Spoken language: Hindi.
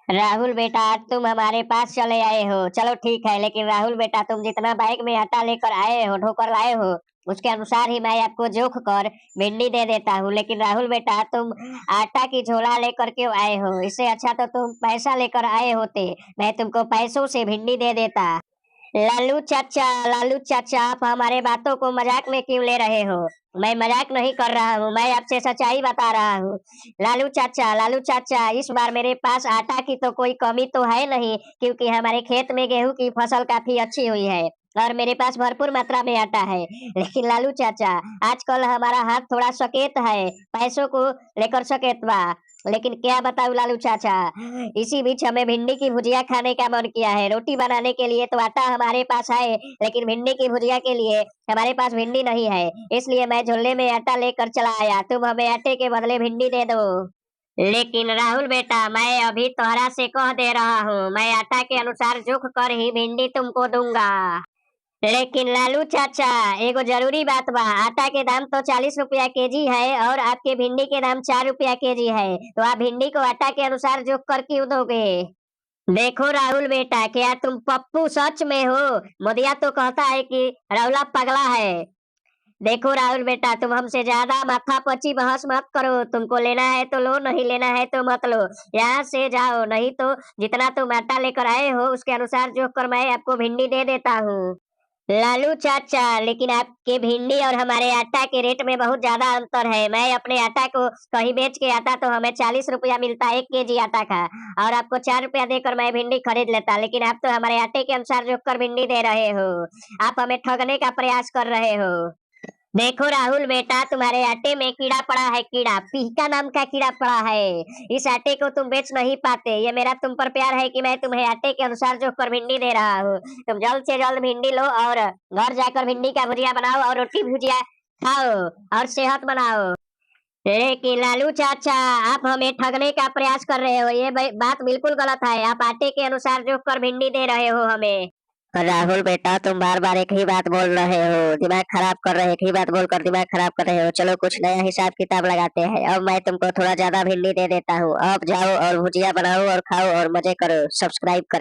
राहुल बेटा, आज तुम हमारे पास चले आए हो, चलो ठीक है। लेकिन राहुल बेटा, तुम जितना बैग में आटा लेकर आए हो, ढोकर लाए हो, उसके अनुसार ही मैं आपको जोख कर भिंडी दे देता हूँ। लेकिन राहुल बेटा, तुम आटा की झोला लेकर क्यों आए हो? इससे अच्छा तो तुम पैसा लेकर आए होते, मैं तुमको पैसों से भिंडी दे देता। लालू चाचा, लालू चाचा, आप हमारे बातों को मजाक में क्यों ले रहे हो? मैं मजाक नहीं कर रहा हूँ, मैं आपसे सच्चाई बता रहा हूँ। लालू चाचा, लालू चाचा, इस बार मेरे पास आटा की तो कोई कमी तो है नहीं, क्योंकि हमारे खेत में गेहूं की फसल काफी अच्छी हुई है और मेरे पास भरपूर मात्रा में आटा है। लेकिन लालू चाचा, आजकल हमारा हाथ थोड़ा सकेत है, पैसों को लेकर सकेत बा। लेकिन क्या बताऊं लालू चाचा, इसी बीच हमें भिंडी की भुजिया खाने का मन किया है। रोटी बनाने के लिए तो आटा हमारे पास है, लेकिन भिंडी की भुजिया के लिए हमारे पास भिंडी नहीं है। इसलिए मैं झोले में आटा लेकर चला आया, तुम हमें आटे के बदले भिंडी दे दो। लेकिन राहुल बेटा, मैं अभी तोहरा से कह दे रहा हूँ, मैं आटा के अनुसार जोख कर ही भिंडी तुमको दूंगा। लेकिन लालू चाचा, एगो जरूरी बात बा, आटा के दाम तो 40 रुपया केजी है और आपके भिंडी के दाम 4 रुपया केजी है, तो आप भिंडी को आटा के अनुसार जोख कर क्यों दोगे? देखो राहुल बेटा, क्या तुम पप्पू सच में हो? मोदिया तो कहता है कि राहुला पगला है। देखो राहुल बेटा, तुम हमसे ज्यादा माथा पची बहस मत करो। तुमको लेना है तो लो, नहीं लेना है तो मत लो। यहाँ से जाओ, नहीं तो जितना तुम आटा लेकर आए हो उसके अनुसार जोख कर मैं आपको भिंडी दे देता हूँ। लालू चाचा, लेकिन आपके भिंडी और हमारे आटा के रेट में बहुत ज्यादा अंतर है। मैं अपने आटा को कहीं बेच के आता तो हमें 40 रुपया मिलता 1 केजी आटा का, और आपको 4 रुपया देकर मैं भिंडी खरीद लेता। लेकिन आप तो हमारे आटे के अनुसार जोख कर भिंडी दे रहे हो, आप हमें ठगने का प्रयास कर रहे हो। देखो राहुल बेटा, तुम्हारे आटे में कीड़ा पड़ा है, कीड़ा, पीका नाम का कीड़ा पड़ा है। इस आटे को तुम बेच नहीं पाते। ये मेरा तुम पर प्यार है कि मैं तुम्हें आटे के अनुसार जोख कर भिंडी दे रहा हूँ। तुम जल्द से जल्द भिंडी लो और घर जाकर भिंडी का भुजिया बनाओ और रोटी भुजिया खाओ और सेहत बनाओ। लेकिन लालू चाचा, आप हमें ठगने का प्रयास कर रहे हो, ये बात बिल्कुल गलत है। आप आटे के अनुसार जोख कर भिंडी दे रहे हो हमें। राहुल बेटा, तुम बार बार एक ही बात बोल रहे हो, दिमाग खराब कर रहे हो, एक ही बात बोलकर दिमाग खराब कर रहे हो। चलो कुछ नया हिसाब किताब लगाते हैं। अब मैं तुमको थोड़ा ज्यादा भिंडी दे देता हूँ। अब जाओ और भुजिया बनाओ और खाओ और मजे करो। सब्सक्राइब करो।